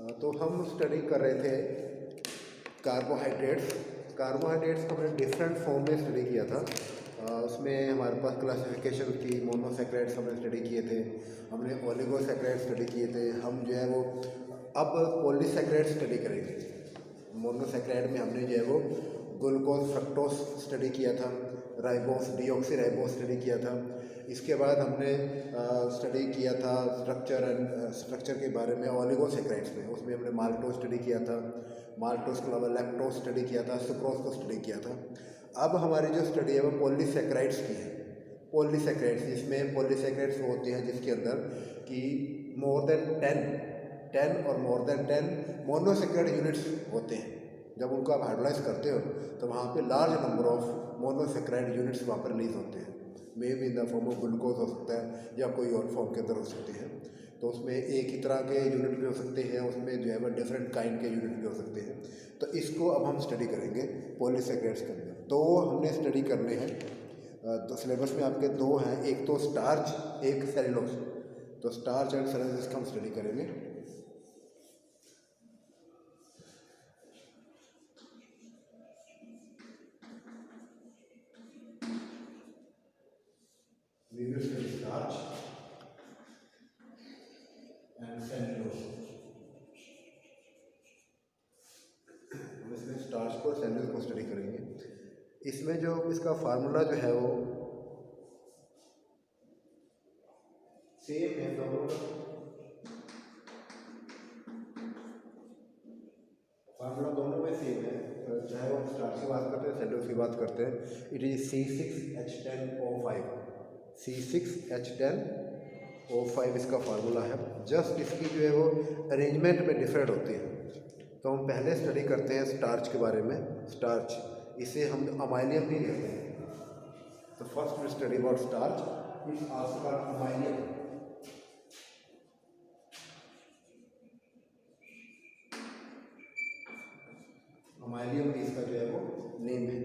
तो हम स्टडी कर रहे थे कार्बोहाइड्रेट्स। कार्बोहाइड्रेट्स को हमने डिफरेंट फॉर्म में स्टडी किया था। उसमें हमारे पास क्लासिफिकेशन थी। मोनोसैकराइड्स हमने स्टडी किए थे, हमने ओलिगोसैकराइड्स स्टडी किए थे। हम जो है वो अब पॉलीसैकराइड्स स्टडी करेंगे। मोनोसैकराइड में हमने जो है वो ग्लूकोज फ्रक्टोज स्टडी किया था, राइबोस डीऑक्सी राइबोस स्टडी किया था। इसके बाद हमने स्टडी किया था स्ट्रक्चर के बारे में ओलिगोसैकराइड्स में। उसमें हमने माल्टोज स्टडी किया था, माल्टोज के अलावा लैक्टोज स्टडी किया था, सुक्रोज को स्टडी किया था। अब हमारी जो स्टडी है वो पॉलीसैकराइड्स की है। पॉलीसैकराइड्स, जिसमें पॉलीसैकराइड्स होते हैं जिसके अंदर कि मोर देन 10 और मोर देन 10 मोनोसैकराइड यूनिट्स होते हैं। जब उनको आप हाइड्रोलाइज करते हो तो वहाँ पे large number of monosaccharide units वहाँ पर रिलीज होते हैं। May be in the form of glucose हो सकता है या कोई और फॉर्म के अंदर हो सकते हैं। तो उसमें एक ही तरह के यूनिट भी हो सकते हैं, उसमें जो है वो डिफरेंट काइंड के यूनिट भी हो सकते हैं। तो इसको अब हम स्टडी करेंगे पॉलीसैकराइड्स के अंदर। दो हमने स्टडी करने हैं। तो सिलेबस में आपके दो हैं, एक तो स्टार्च, एक सेलुलोज। तो स्टार्च एंड सेलुलोज का हम स्टडी करेंगे। We will study starch and cellulose. हम इसमें स्टार्च को सेलुलोज को स्टडी करेंगे। इसमें जो इसका फार्मूला जो है वो सेम है दोनों का। फार्मूला दोनों में सेम है, चाहे वो स्टार्च की बात करते हैं सेलुलोज की बात करते हैं। It is C6H10O5। C6H10O5 इसका फार्मूला है। जस्ट इसकी जो है वो अरेंजमेंट में डिफरेंट होती है। तो हम पहले स्टडी करते हैं स्टार्च के बारे में। स्टार्च, इसे हम अमाइलियम भी कहते हैं। तो first we study about starch, is also called amylum. Amylum भी इसका जो है वो नेम है।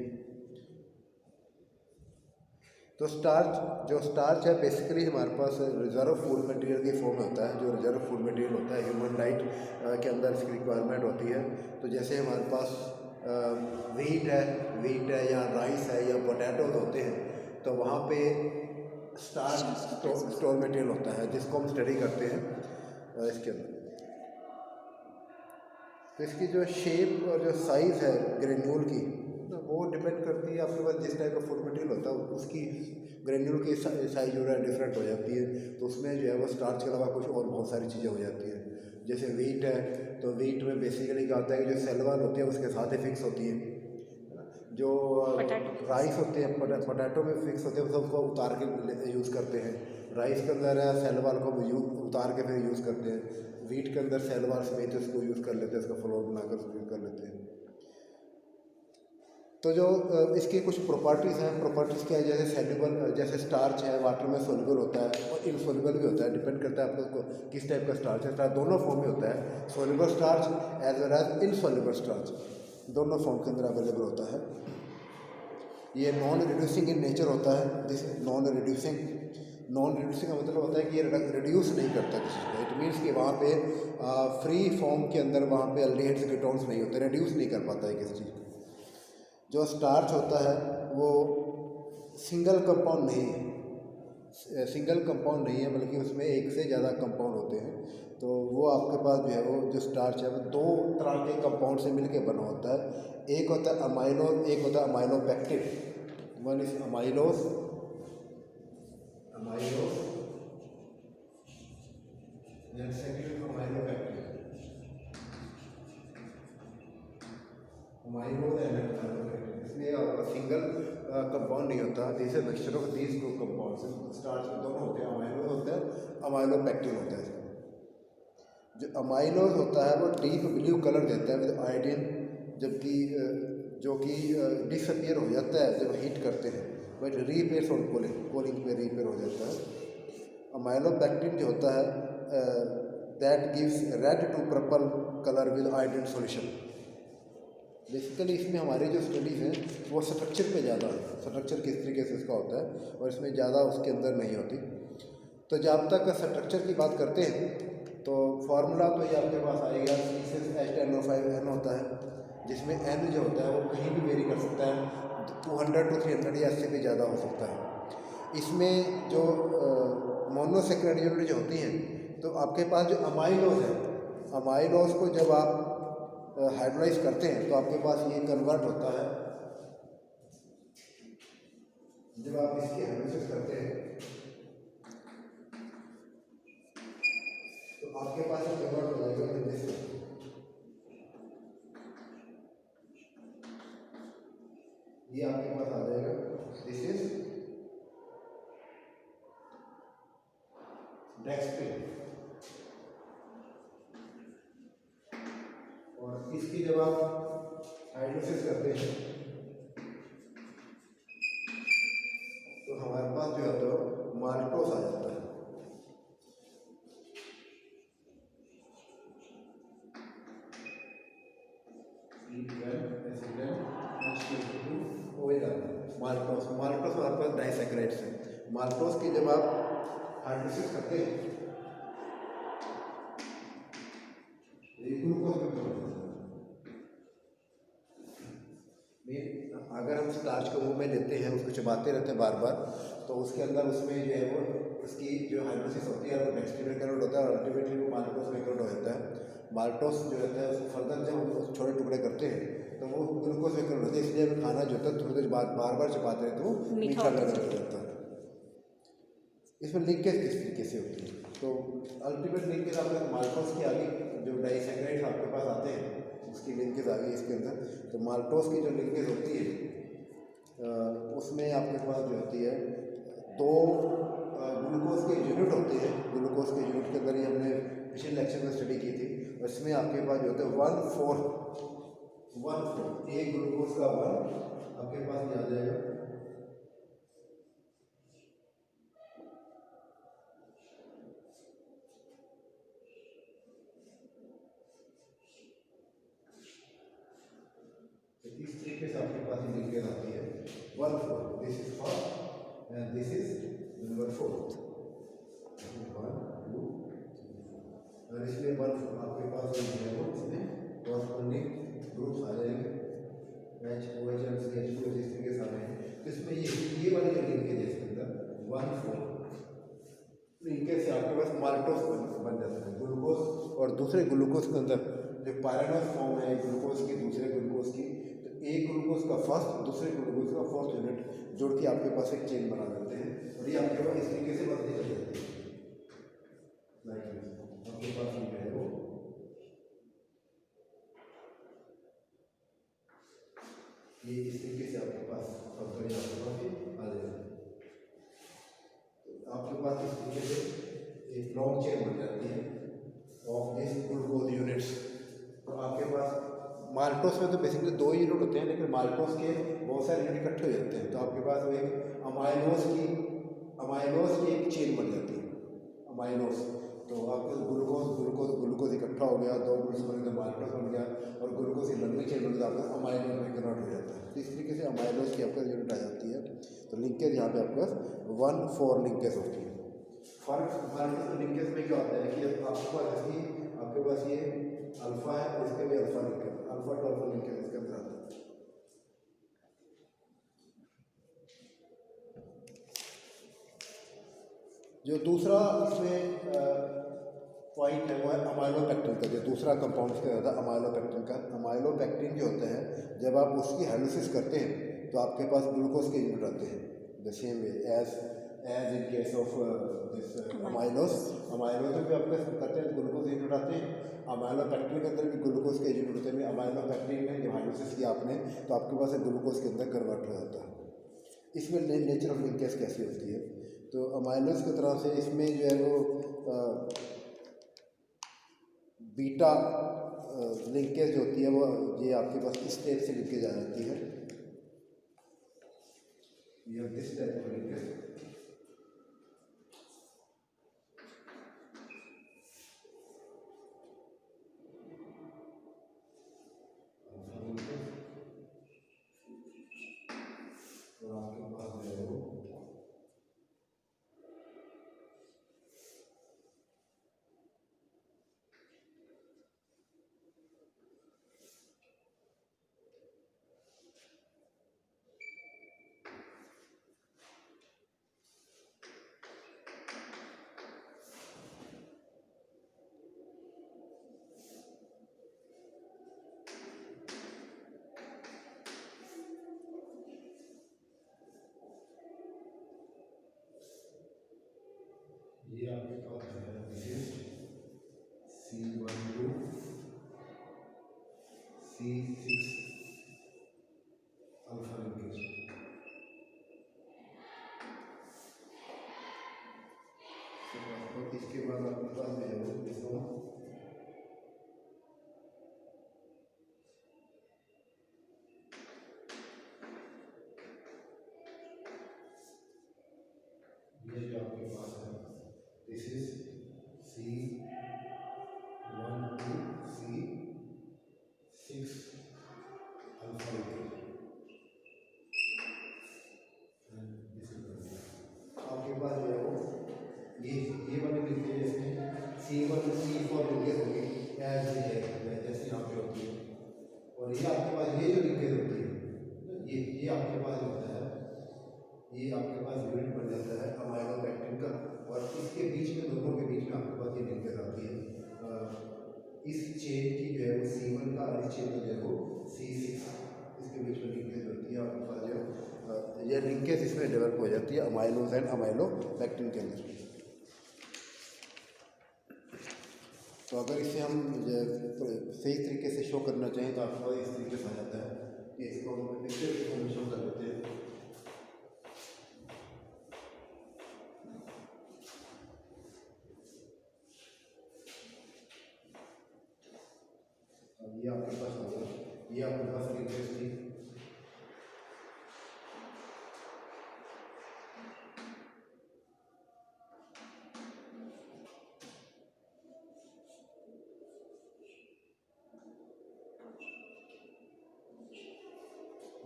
तो जो स्टार्च है बेसिकली हमारे पास रिजर्व फूड मटेरियल की फॉर्म में होता है। जो रिजर्व फूड मटेरियल होता है ह्यूमन डाइट के अंदर इसकी रिक्वायरमेंट होती है। तो जैसे हमारे पास वीट है या राइस है या पोटैटोज होते हैं, तो वहाँ पे स्टार्च स्टोर मटेरियल होता है जिसको हम स्टडी करते हैं इसके अंदर। तो इसकी जो शेप और जो साइज़ है ग्रेन्यूल की, वो डिपेंड करती है आपके पास जिस टाइप का फूड मटेरियल होता है उसकी ग्रेन्यूल की साइज जो है डिफरेंट हो जाती है। तो उसमें जो है वो स्टार्च के अलावा कुछ और बहुत सारी चीज़ें हो जाती हैं। जैसे वीट है, तो वीट में बेसिकली क्या होता है कि जो सेल वॉल होती है उसके साथ ही फिक्स होती है। जो राइस होते हैं पोटैटो में फिक्स होते हैं, उसको उतार के यूज़ करते हैं। राइस के अंदर सेल वॉल को उतार के फिर यूज़ करते हैं। वीट के अंदर सेल वॉल समेत उसको यूज़ कर लेते हैं, उसका फ्लोर बनाकर उसको यूज़ कर लेते हैं। तो जो इसकी कुछ प्रॉपर्टीज़ हैं, प्रॉपर्टीज़ क्या है, जैसे सॉल्युबल, जैसे स्टार्च है वाटर में सॉल्युबल होता है और इनसॉल्युबल भी होता है। डिपेंड करता है आपको किस टाइप का स्टार्च है। स्टार्च दोनों फॉर्म में होता है, soluble starch as well as insoluble starch, दोनों फॉर्म के अंदर अवेलेबल होता है। ये नॉन रिड्यूसिंग इन नेचर होता है। दिस नॉन रिड्यूसिंग का मतलब होता है कि ये रिड्यूस नहीं करता किसी को। इट मीन्स कि वहाँ पे फ्री फॉर्म के अंदर वहाँ पे अल्डिहाइड्स कीटोन्स नहीं होते, रिड्यूस नहीं कर पाता है किसी चीज़ को। जो स्टार्च होता है वो सिंगल कंपाउंड नहीं है, बल्कि उसमें एक से ज़्यादा कंपाउंड होते हैं। तो वो आपके पास जो है वो जो स्टार्च है वो दो तरह के कंपाउंड से मिलके बना होता है। एक होता है अमाइलोज, एक होता है amylopectin. One is amylose and second amylopectin. Amylose and amylopectin, इसमें सिंगल कंपाउंड नहीं होता। This is mixture of these two compounds. Starch में दोनों होते हैं, अमाइलोज होता है, अमाइलोपेक्टिन होता है। जो अमाइलोज होता है वो डीप ब्लू कलर देता है विद आयोडीन, जबकि जो कि डिसअपियर हो जाता है जब हीट करते हैं, बट रीपेयर ऑन कूलिंग पे रीपेयर हो जाता है। अमाइलोपेक्टिन जो होता है that gives red to purple colour with iodine solution. Basically इसमें हमारी जो स्टडीज़ हैं वो स्ट्रक्चर पे ज़्यादा है, स्ट्रक्चर किस तरीके से इसका होता है, और इसमें ज़्यादा उसके अंदर नहीं होती। तो जब तक स्ट्रक्चर की बात करते हैं तो फार्मूला तो ये आपके पास आएगा C6H10O5N होता है, जिसमें N जो होता है वो कहीं भी वेरी कर सकता है, 200 to 300 या इससे भी ज़्यादा हो सकता है। इसमें जो मोनोसेक्राइड यूनिट जो होती हैं, तो आपके पास जो अमाइलोज है, अमाइलोज को जब आप हाइड्रोलाइज करते हैं तो आपके पास ये कन्वर्ट होता है। जब आप इसकी हाइड्रोलाइसिस करते हैं तो आपके पास ये कन्वर्ट हो जाएगा जैसे ये आपके पास आ जाएगा, दिस इज डेक्सट्रिन। और इसकी जब आप हाइड्रोलाइसिस करते हैं तो हमारे पास जो है तो माल्टोस आ जाता है। माल्टोस माल्टोस हमारे पास डाइसैकेराइड्स है। माल्टोस की जब आप हाइड्रोलाइसिस करते हैं ग्लूकोज में, अगर हम स्टार्च को मुंह में लेते हैं, उसको चबाते रहते हैं बार बार, तो उसके अंदर उसमें जो है वो उसकी जो हाइड्रोलाइसिस होती है वो डेक्सट्रिन में कन्वर्ट होता है और अल्टीमेटली वो माल्टोस में कन्वर्ट हो जाता है। माल्टोस जो रहता है उसको फर्दर जब हम छोटे टुकड़े करते हैं तो वो ग्लूकोज में कन्वर्ट होता है, इसलिए हमें खाना जो होता है थोड़ी देर बाद बार बार चबाते हैं तो मीठा लगने लग जाता है। इसमें लिंकेज किस तरीके से होती है, तो अल्टीमेट लिंकेज आपके माल्टोस की आगे जो डाइसैकेराइड्स आपके पास आते हैं उसकी लिंकेज आ गई इसके अंदर। तो माल्टोस की जो लिंकेज होती है उसमें आपके पास जो होती है दो ग्लूकोज के यूनिट होते हैं। ग्लूकोज के यूनिट के अंदर ही हमने पिछले लेक्चर में स्टडी की थी। इसमें आपके पास जो होता है 1/4 एक ग्लूकोज का 1 आपके पास ये आ जाएगा। इस तरीके से आपके पास लिंकेज आती है 1/4, this is first and this is number 4, 1 2 और इसमें 1/4 आपके पास जो है वो इसमें कॉरस्पॉन्डिंग ग्रुप्स आ जाएंगे, H OH और CH2 इस तरीके से आ जाएंगे। तो इसमें ये वाली जो लिंकेज है इसके अंदर 1/4 लिंकेज से आपके पास माल्टोस बन जाता है ग्लूकोज। और दूसरे ग्लूकोज के अंदर जो पायरानोस फॉर्म है ग्लूकोज की दूसरे ग्लूकोज की, तो एक ग्लूकोज का फर्स्ट दूसरे ग्लूकोज का फोर्थ यूनिट जोड़ के आपके पास एक चेन बना देते हैं और ये आपके पास इस तरीके से बनती चली जाती है। आपके पास ये है वो ये इस तरीके से आपके पास आ जाएगा। तो आपके पास इस तरीके से एक लॉन्ग चेन बन जाती है ऑफ दिस ग्लूकोज यूनिट्स। तो आपके पास माल्टोस में तो बेसिकली 2 यूनिट होते हैं, लेकिन माल्टोस के बहुत सारे यूनिट इकट्ठे हो जाते हैं। तो आपके पास वो एक अमाइलोस की एक चेन बन जाती है अमाइलोस। तो आपके ग्लूकोज इकट्ठा हो गया, 2 ग्लूकोज बन गया, माल्टोस बन गया और ग्लूकोज की लंबी चेन बन गया, आपका अमाइलोस में कन्वर्ट हो जाता है। तो इस तरीके से अमाइलोस की आपका यूनिट आ जाती है। तो लिंकेज यहाँ पे आपके पास 1/4 लिंकेज होती है। फर्क लिंकेज में क्या होता है कि आपके पास ये अल्फा है और इसके भी alpha linkage, alpha two alpha linkage इसके अंदर आता है। जो दूसरा इसमें पॉइंट है वो है अमाइलोपेक्टिन का। जो दूसरा कंपाउंड इसका होता है अमाइलोपेक्टिन का। अमाइलोपेक्टिन जो होता है जब आप उसकी हाइड्रोलाइसिस करते हैं तो आपके पास ग्लूकोज के यूनिट आते हैं, the same way as in case of this amylose में भी आपके करते हैं ग्लूकोज यूनिट आते हैं। अमाइलोपेक्टिन के अंदर भी ग्लूकोज के यूनिट होते हैं। अमाइलोपेक्टिन में जब हाइड्रोलाइसिस किया आपने तो आपके पास ग्लूकोज के अंदर कन्वर्ट हो जाता है। इसमें नेचर ऑफ लिंकेज कैसी होती है, तो अमाइलोस की तरह से इसमें जो है वो बीटा लिंकेज होती है, वो ये आपके पास इस टाइप से लिंकेज आ जाती है, ये दिस टाइप ऑफ लिंकेज। और आपके पास जो है वो ये आपके पास है C12 C6 अल्फा लिंकेज। इसके बाद आपके पास जो है वो इसको ये जो आपके पास है this is C12 C6 alpha linkage. आपके पास जो है वो ये वाली लिंकेज इसमें C1 C4 लिंकेज होगी एज है जैसे यहाँ पे होती है। और ये आपके पास ये जो लिंकेज होती है ये आपके पास होता है, ये आपके पास यूनिट बन जाता है अमाइनो पैक्टिन का। और इसके बीच में दोनों के बीच में आपके पास ये लिंकेज आती है। इस चेन की जो है वो C1 का और इस चेन का जो है वो C6 इसके बीच में लिंकेज होती है। आपके पास जो ये लिंकेज इसमें डेवलप हो जाती है अमाइलोज एंड अमाइलो पैक्टिन के अंदर। तो अगर इसे हम सही तरीके से शो करना चाहें तो आपको इस तरीके से आ जाता है कि इसको हम पिक्चर में शो कर देते हैं। ये आपके पास होगा, ये आपके पास लिंकेज थी।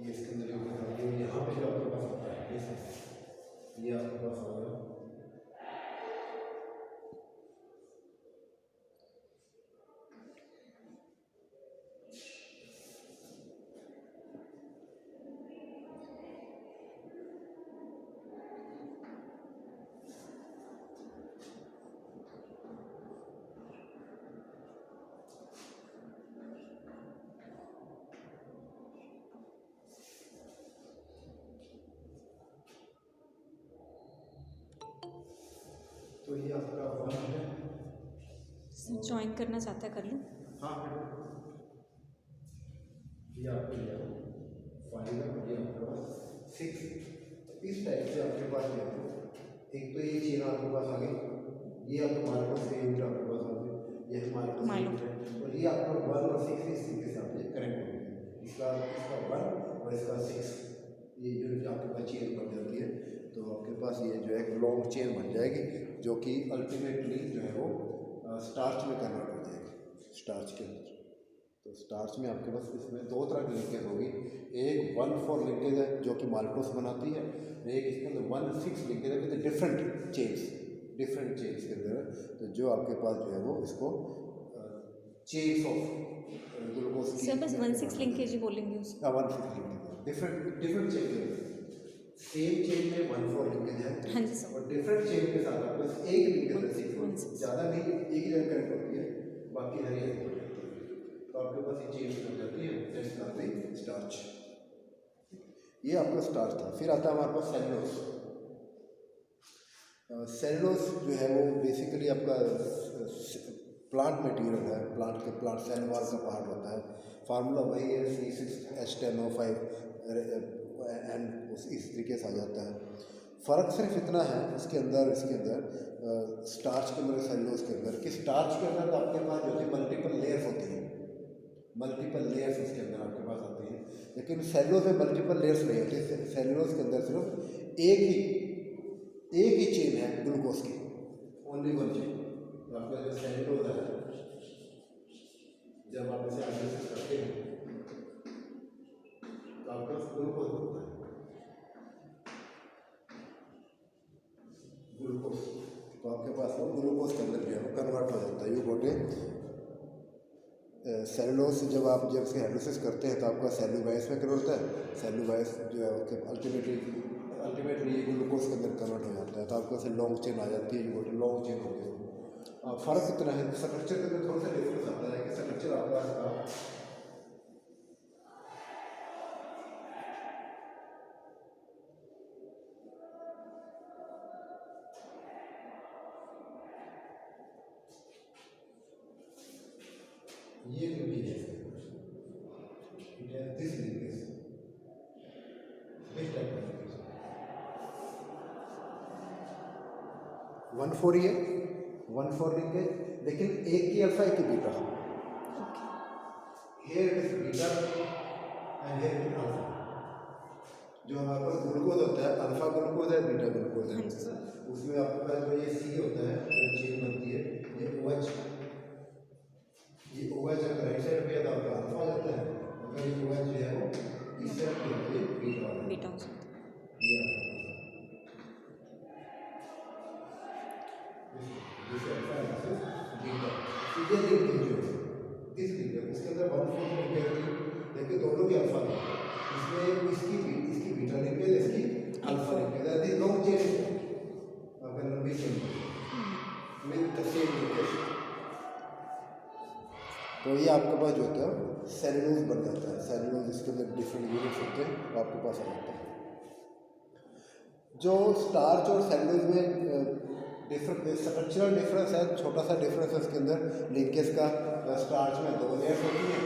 ये इसके अंदर यहाँ पे जो आपके पास होता है ये आपके पास होगा। तो ये आपका वन है, ज्वाइन करना चाहता है कर लूँ। हाँ ये आपके लिए 5 है, ये आपके पास 6। इस टाइप से आपके पास जो है एक तो ये चेन आपके पास आ गई, ये आपका मार्को से यूनिट आपके पास आ गई, ये मार्को से यूनिट है। और ये आपका 1 और 6 इस तरीके से आपने कनेक्ट हो गया। इसका 1 और इसका 6 ये यूनिट आपके पास चेन बन जाती है। तो आपके पास ये जो है लॉन्ग चेन बन जाएगी जो कि अल्टीमेटली जो है वो स्टार्च में कन्वर्ट हो जाएगी, स्टार्च के अंदर। तो स्टार्च में आपके पास इसमें दो तरह की लिंकेज होगी, एक 1-4 लिंकेज है जो कि माल्टोस बनाती है, एक इसके अंदर 1-6 लिंकेज है विद डिफरेंट चेन्स के अंदर है। तो जो आपके पास जो है वो इसको चेन्स ऑफ ग्लूकोज की सर बस 1-6 लिंकेज ही बोलेंगे उसको। 1-6 लिंकेज डिफरेंट चेन के अंदर सेम चेन में 1-4 लिंकेज है। हाँ जी सर। और डिफरेंट चेन के साथ आपके पास एक लिंकेज है 6, ज़्यादा नहीं, एक ही जगह कनेक्ट होती है, बाकी हर एक हो जाती है। तो आपके पास ये चेन हो जाती है स्टार्च। ये आपका स्टार्च था। फिर आता है हमारे पास सेलुलोज। सेलुलोज जो है वो बेसिकली आपका प्लांट मटेरियल है, प्लांट सेल वॉल का पार्ट होता है। फार्मूला वही है C6H10O5 एंड इस तरीके से आ जाता है। फ़र्क सिर्फ इतना है इसके अंदर स्टार्च के अंदर सेलुलोज के अंदर कि स्टार्च के अंदर आपके पास जो है मल्टीपल लेयर्स होती हैं, मल्टीपल लेयर्स इसके अंदर आपके पास आती हैं। लेकिन सेलुलोज में मल्टीपल लेयर्स नहीं होती। सेलुलोज के अंदर सिर्फ एक ही चेन है ग्लूकोज की, ओनली 1 चेन। तो आपका जो सेलुलोज है जब आप इसे एनालिसिस करते हैं तो आपका ग्लूकोज होता है, ग्लूकोज। तो आपके पास वो ग्लूकोज के अंदर जो है वो कन्वर्ट हो जाता है। यू गोटे सेलुलोज जब इसके एनालिसिस करते हैं तो आपका सेलुलोज में कन्वर्ट होता है। सेलुलोज जो है अल्टीमेटली ये ग्लूकोज के अंदर कन्वर्ट हो जाता है। तो आपके पास लॉन्ग चेन आ जाती है, यू गोटे लॉन्ग चेन हो गई। फ़र्क इतना है, स्ट्रक्चर के अंदर थोड़ा सा डिफरेंस आता है कि स्ट्रक्चर आपके पास का ये लिंकेज है, it has this linkage, this type of linkage 1,4 ये 1,4 लिंकेज, लेकिन एक की अल्फा एक की beta, okay here it is beta and here it is alpha. जो हमारे पास ग्लूकोज होता है, अल्फा ग्लूकोज है, बीटा ग्लूकोज है, उसमें आपके पास जो ये सी होता है, जो चेन बनती है, ये OH, ये OH अगर राइट साइड पे है तो आपका अल्फा हो जाता है, अगर ये OH जो है वो इस साइड पे है तो ये बीटा हो जाता है। बीटा हो सकता ये आपका this alpha and this beta, ये लिंकेज जो है दिस लिंकेज, उसके अंदर 1,4 लिंकेज थी, लेकिन दोनों की अल्फा थी, इसमें इसकी बीटा लिंकेज, इसकी alpha linkage, that is long chain, अगर लंबी chain with the same linkage. तो ये आपके पास जो होता है सेलुलोज बन जाता है, सेलुलोज इसके अंदर डिफरेंट यूनिट्स होते हैं, वो आपके पास आ जाता है। जो स्टार्च और सेलुलोज में डिफरेंट स्ट्रक्चरल डिफरेंस है, छोटा सा डिफरेंस है इसके अंदर लिंकेज का। स्टार्च में 2 लेयर्स होती है,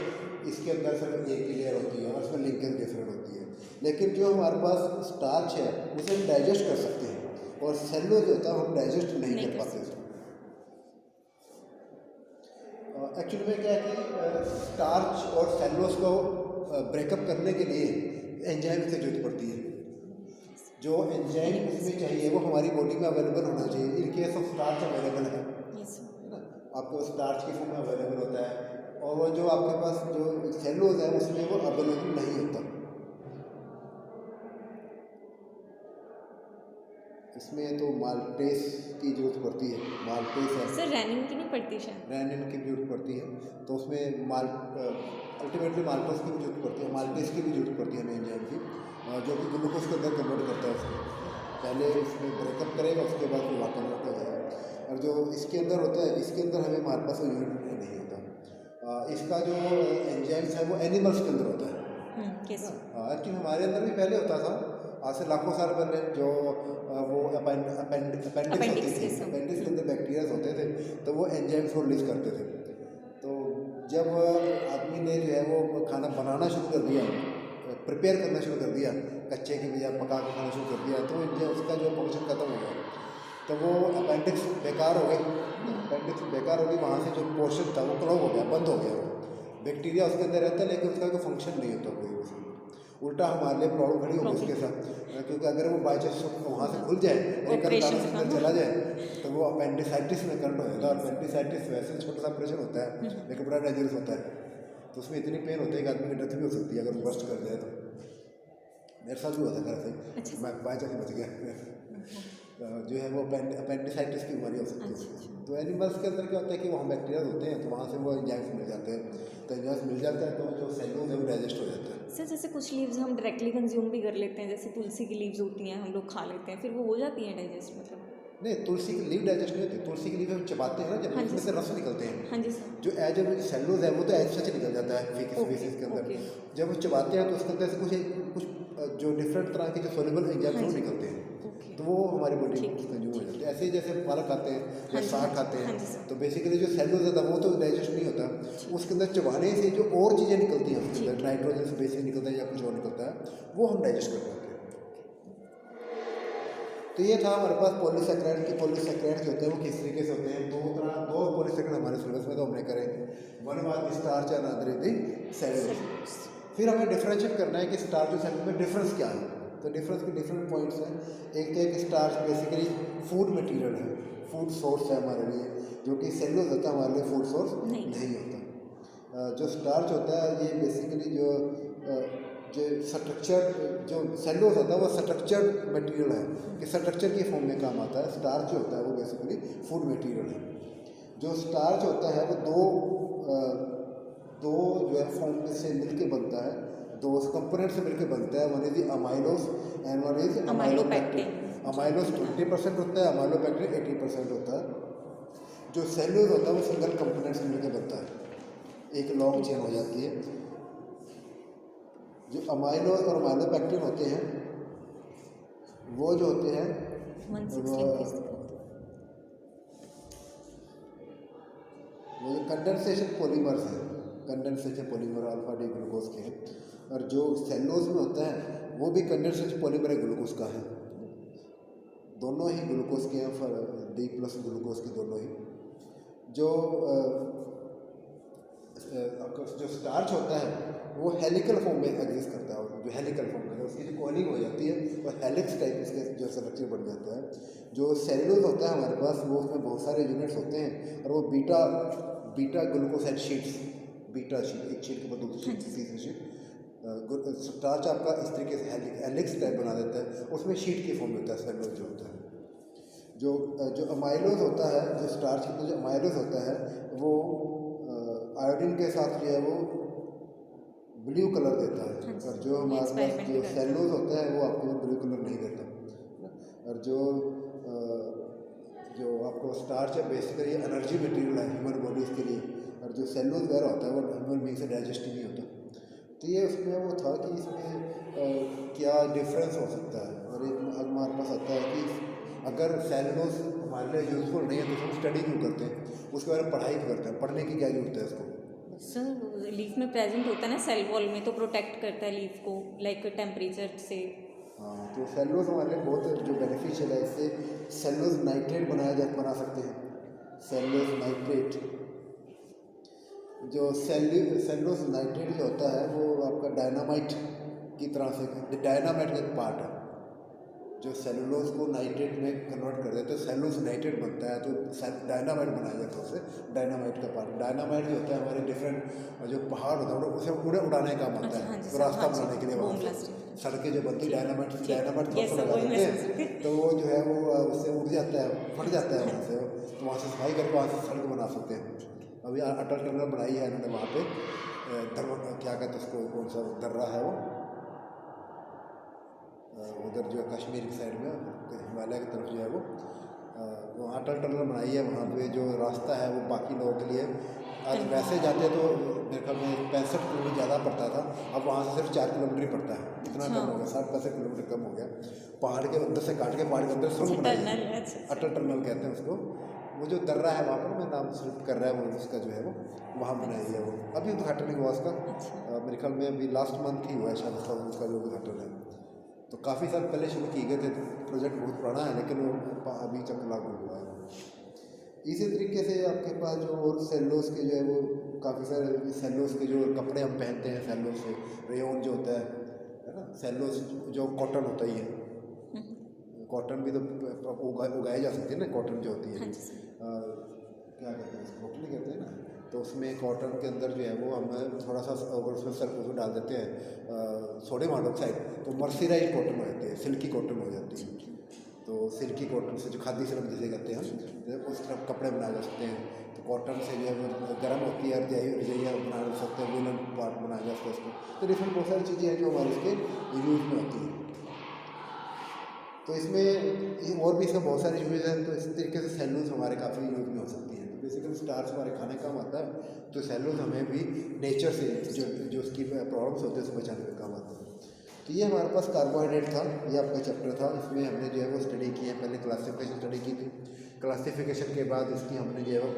इसके अंदर सिर्फ एक ही लेयर होती है और उसमें लिंकेज डिफरेंट होती है। लेकिन जो हमारे पास स्टार्च है उसे हम डाइजेस्ट कर सकते हैं, और सेलुलोज जो होता है हम डाइजेस्ट नहीं कर पाते। एक्चुअली में क्या है कि स्टार्च और सेलुलोज को ब्रेकअप करने के लिए एंजाइम की जरूरत पड़ती है। जो एंजाइम उसमें चाहिए वो हमारी बॉडी में अवेलेबल होना चाहिए। इन केस ऑफ स्टार्च अवेलेबल है ना, आपको स्टार्च के फॉर्म में अवेलेबल होता है, और वो जो आपके पास जो सेलुलोज है उसमें वो अवेलेबल नहीं होता। इसमें तो माल्टेस की जरूरत पड़ती है, माल्टेस है सर, रेनिन की नहीं पड़ती शायद? रेनिन की भी जरूरत पड़ती है, तो उसमें अल्टीमेटली माल्टोस की भी जरूरत पड़ती है, माल्टेस की भी जरूरत पड़ती है हमें एंजाइम की, जो कि ग्लूकोज के अंदर कन्वर्ट करता है उसको। पहले इसमें ब्रेकअप करेगा, उसके बाद फिर कन्वर्ट हो जाएगा। और जो इसके अंदर होता है, इसके अंदर हमें हमारे पास यूनिट नहीं होता। इसका जो एंजाइम्स है वो एनिमल्स के अंदर होता है। कैसे? एक्चुअली हमारे अंदर भी पहले होता था, आज से लाखों साल पहले, जो वो अपेंडिक्स होती थी, अपेंडिक्स के अंदर बैक्टीरियाज होते थे, तो वो एंजाइम्स को रिलीज करते थे। तो जब आदमी ने जो है वो खाना बनाना शुरू कर दिया, प्रिपेयर करना शुरू कर दिया, कच्चे की बजाय पका के खाना शुरू कर दिया, तो उसका जो फंक्शन खत्म हो गया, तो वो अपेंडिक्स बेकार हो गई। अपेंडिक्स बेकार होगी, वहाँ से जो पोर्शन था वो क्लॉग हो गया, बंद हो गया। बैक्टीरिया उसके अंदर रहता है, लेकिन उसका कोई फंक्शन नहीं होता कोई। उल्टा हमारे लिए प्रॉब्लम खड़ी होगी उसके साथ, क्योंकि अगर वो बाई चांस वहाँ से खुल जाए, एक अंदर चला जाए, तो वो अपेंडिसाइटिस में कन्वर्ट हो जाता है। और अपेंडिसाइटिस वैसे छोटा सा ऑपरेशन होता है, लेकिन बड़ा डेंजरस होता है, तो उसमें इतनी पेन होती है कि आदमी की डेथ भी हो सकती है अगर वो बस्ट कर जाए तो। मेरे साथ भी होता है ऐसे, मैं बाई चांस बच गया। जो है वो अपेंडिसाइटिस की बीमारी हो सकती है। तो एनिमल्स के अंदर क्या होता है कि वहाँ बैक्टीरिया होते हैं, तो वहाँ से वो एंजाइम्स मिल जाते हैं, तो एंजाइम्स मिल जाता है तो जो सेलुलोज है वो डाइजेस्ट हो जाता है। सर, जैसे कुछ लीव्स हम डायरेक्टली कंज्यूम भी कर लेते हैं, जैसे तुलसी की लीव्स होती हैं, हम लोग खा लेते हैं, फिर वो हो जाती हैं डाइजेस्ट? मतलब नहीं, तुलसी की लीव डाइजेस्ट नहीं होती। तुलसी की लीव हम चबाते हैं ना, जब उसमें से रस निकलते हैं। हाँ जी सर। जो एज सेलुलोज है वो तो एज सच निकल जाता है फीकस बेसिस के अंदर। जब वो चबाते हैं तो उसके अंदर से कुछ जो डिफरेंट तरह के जो सोल्यूबल एंजाइम्स वो निकलते हैं, तो वो हमारी बॉडी में कंज्यूम हो जाते हैं। ऐसे ही जैसे पालक खाते हैं या साग खाते हैं, तो बेसिकली जो सेलुलोज होता है वो तो डाइजेस्ट नहीं होता, उसके अंदर चबाने से जो और चीज़ें निकलती हैं उसके अंदर, नाइट्रोजन बेसिस निकलता है या कुछ और निकलता है, वो हम डाइजेस्ट कर पाते हैं। तो ये था हमारे पास पॉलीसैकेराइड की। पॉलीसैकेराइड जो होते हैं वो किस तरीके से होते हैं? दो पॉलीसैकेराइड हमारे सिलेबस में तो हमने करे, वन वाज स्टार्च और अदर इज सेलुलोज। फिर हमें डिफरेंशिएट करना है कि स्टार्च और सेलुलोज में डिफरेंस क्या है। तो डिफरेंस के डिफरेंट पॉइंट्स हैं। एक तो एक स्टार्च बेसिकली फूड मटेरियल है, फूड सोर्स है हमारे लिए, जो कि सेलुलोज होता है हमारे लिए फूड सोर्स नहीं होता। जो स्टार्च होता है ये बेसिकली जो स्ट्रक्चर, जो सेलुलोज होता है वो स्ट्रक्चर्ड मटेरियल है, कि स्ट्रक्चर के फॉर्म में काम आता है। स्टार्च जो होता है वो बेसिकली फूड मटेरियल है। जो स्टार्च होता है वो दो जो है फॉर्म से मिलके बनता है, दो कंपोनेंट से मिलकर बनता है। One is amylose and one is amylopectin. Amylose 20% होता है, अमाइलोपेक्टिन 80% होता है। जो सेलुलोज होता है वो सिंगल कंपोनेंट से मिलकर बनता है, एक लॉन्ग चेन हो जाती है। जो अमाइलोज और अमाइलोपेक्टिन होते हैं वो जो होते हैं वो जो कंडेंसेशन पॉलीमर्स हैं, condensation polymer alpha D glucose के हैं, और जो सेलुलोज में होता है वो भी कंडेंसेशन पॉलीमर ग्लूकोज का है। दोनों ही ग्लूकोज के हैं, डी प्लस ग्लूकोज के दोनों ही। जो जो स्टार्च होता है वो हेलिकल फॉर्म में एग्जिस्ट करता है, और जो हेलिकल फॉर्म में उसकी जो कॉलिंग हो जाती है और हेलिक्स टाइप इसके जो स्ट्रक्चर बन जाता है। जो सेलुलोज होता है हमारे पास वो उसमें बहुत सारे यूनिट्स होते हैं, और वो beta glucoside sheets, beta sheet, एक शीट के बाद दूसरी शीट, तीसरी शीट, स्टार्च आपका इस तरीके से हेलिक्स टाइप बना देता है, उसमें शीट की फॉर्म होता है सेलुलोज जो होता है। जो अमाइलोज होता है, जो स्टार्च के अंदर जो अमाइलोज होता है वो आयोडीन के साथ जो है वो ब्लू कलर देता है, और जो हमारे पास जो सेलुलोज होता है वो आपको ब्लू कलर नहीं देता। और जो आपको स्टार्च है बेसिकली एनर्जी मटेरियल है ह्यूमन बॉडीज़ के लिए, और जो सेलुलोज वगैरह होता है वो ह्यूमन बीइंग से डाइजेस्ट नहीं होता। तो ये उसमें वो था कि इसमें क्या डिफरेंस हो सकता है, और एक हमारे पास आता है कि अगर सेलुलोज हमारे लिए यूज़फुल नहीं है तो हम स्टडी क्यों करते हैं, उसके बारे में पढ़ाई क्यों करते हैं, पढ़ने की क्या जरूरत है इसको। सर लीफ में प्रेजेंट होता है ना सेल वॉल में, तो प्रोटेक्ट करता है लीफ को लाइक टेम्परेचर से। हाँ, तो सेलुलोज हमारे लिए बहुत जो बेनिफिशियल है, इससे सेलुलोज नाइट्रेट बना सकते हैं। सेलुलोज नाइट्रेट, जो सेलुलोज नाइट्रेट जो होता है वो आपका डायनामाइट की तरह से, डायनामाइट का एक पार्ट है जो सेलुलोज को नाइट्रेट में कन्वर्ट कर देते हैं, सेलुलोज नाइट्रेट बनता है, तो डायनामाइट बनाया जाता है उससे, डायनामाइट का पार्ट। डायनामाइट जो होता है हमारे डिफरेंट जो पहाड़ होता है उसे उड़ाने का काम आता है, तो रास्ता बनाने के लिए वहाँ सड़कें जो बनती है डायनामाइट लगा देते हैं, तो वो जो है वो उससे उड़ जाता है, फट जाता है वहाँ से, तो वहाँ से सफाई करके वहाँ से सड़क बना सकते हैं। अभी अटल टनल बनाई है इन्होंने वहाँ पे, क्या कहते हैं उसको, कौन सा दर्रा है वो उधर जो कश्मीर की साइड में, हिमालय की तरफ जो है वो अटल टनल बनाई है। वहाँ पे जो रास्ता है वो बाकी लोगों के लिए, आज वैसे जाते तो मेरे ख्याल में 65 किलोमीटर ज़्यादा पड़ता था, अब वहाँ से सिर्फ 4 किलोमीटर ही पड़ता है, इतना कम हो गया, 60-65 किलोमीटर कम हो गया। पहाड़ के अंदर से काट के पहाड़ के अंदर सुरंग बनाई है, अटल टनल कहते हैं उसको। वो जो दर्रा है वहाँ पर, मैं नाम सिर्फ कर रहा है वो, उसका जो है वो वहाँ बनाई है, वो अभी उद्घाटन हुआ उसका, मेरे ख्याल में अभी लास्ट मंथ ही हुआ है शायद उसका जो उद्घाटन है। तो काफ़ी साल पहले शुरू किए गए थे, प्रोजेक्ट बहुत पुराना है लेकिन वो अभी तक लागू हुआ है। इसी तरीके से आपके पास जो और सेलुलोज के जो है वो काफ़ी सारे सेलुलोज के जो कपड़े हम पहनते हैं, सेलुलोज से रेयन जो होता है ना, सेलुलोज जो कॉटन होता ही है, कॉटन भी तो उगाए जा सकते हैं ना, कॉटन जो होती है, क्या कहते हैं इसको, कॉटन ही कहते हैं ना, तो उसमें कॉटन के अंदर जो है वो हम थोड़ा सा अगर उसमें उसमें डाल देते हैं सोडियम हाइड्रोक्साइड, तो मर्सराइज कॉटन हो जाती है, सिल्की कॉटन हो जाती है। तो सिल्की कॉटन से जो खादी सिल्क जिसे कहते हैं हम, उस तरफ कपड़े बनाए जा सकते हैं। तो कॉटन से जो है वो गर्म होती है, रजाइयाँ बना सकते हैं, वूलन पार्ट बनाया जा सकता है उसको। तो डिफरेंट बहुत सारी चीज़ें हैं जो हमारे इसके यूज में होती हैं। तो इसमें और भी इसका बहुत सारे यूज हैं, तो इस तरीके से सेलुलोज हमारे काफ़ी यूज में हो सकती है। तो बेसिकली स्टार्च हमारे खाने काम आता है, तो सेलुलोज हमें भी नेचर से जो उसकी प्रॉब्लम्स होते हैं उसको बचाने में काम आता है। तो ये हमारे पास कार्बोहाइड्रेट था, ये आपका चैप्टर था, इसमें हमने जो है वो स्टडी की है, पहले क्लासिफिकेशन स्टडी की थी, क्लासिफिकेशन के बाद इसकी हमने जो है वो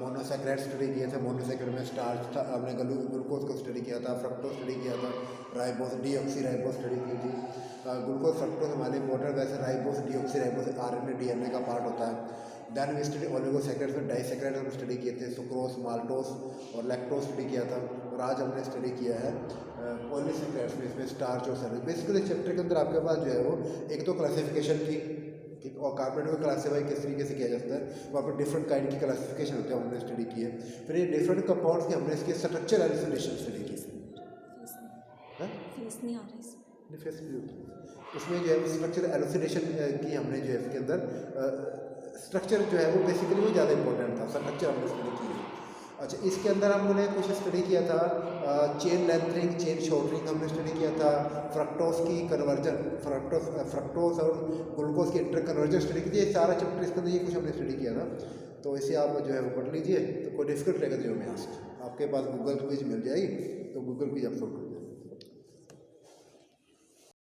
मोनोसैकेराइड स्टडी किए थे। मोनोसैकेराइड में स्टार्च था, हमने ग्लूकोज को स्टडी किया था, फ्रक्टोज स्टडी किया था, राइबोस डीऑक्सीराइबोस स्टडी की थी। ग्लूकोज फ्रक्टोज हमारे इंपॉर्टेंट, वैसे राइबोस डीऑक्सीराइबोस आरएनए डीएनए का पार्ट होता है। देन वी स्टडी ओलिगोसैकेराइड्स में डाइसैकेराइड्स हम स्टडी किए थे, सुक्रोज, माल्टोस और लैक्टोज स्टडी किया था। और आज हमने स्टडी किया है पॉलीसैकेराइड्स में, इसमें स्टार्च और सेलुलोज। बेसिकली चैप्टर के अंदर आपके पास जो है वो एक तो क्लासिफिकेशन की, और कार्बोहाइड्रेट को क्लासीफाई किस तरीके से किया जाता है, वहाँ पर डिफरेंट काइंड की क्लासिफिकेशन होती है, हमने स्टडी की है। फिर ये डिफरेंट कंपाउंड्स की हमने इसके स्ट्रक्चर आइसोलेशन स्टडी की। उसमें जो है स्ट्रक्चर एलोसिडेशन की हमने जो है इसके अंदर स्ट्रक्चर जो है वो बेसिकली वो ज़्यादा इंपॉर्टेंट था, स्ट्रक्चर हमने स्टडी की है। अच्छा, इसके अंदर हमने कुछ स्टडी किया था चेन लेंथरिंग, चेन शॉर्टरिंग हमने स्टडी किया था, फ्रक्टोज की कन्वर्जन, फ्रक्टोज और ग्लूकोज की इंटर कन्वर्जन स्टडी की थी। ये सारा चैप्टर इसके अंदर ये कुछ हमने स्टडी किया था। तो इसे आप जो है वो पढ़ लीजिए, तो कोई डिफिकल्ट रहेगा तो जो मैं आपके पास गूगल क्विज मिल जाएगी, तो गूगल क्विज आप सॉल्व कर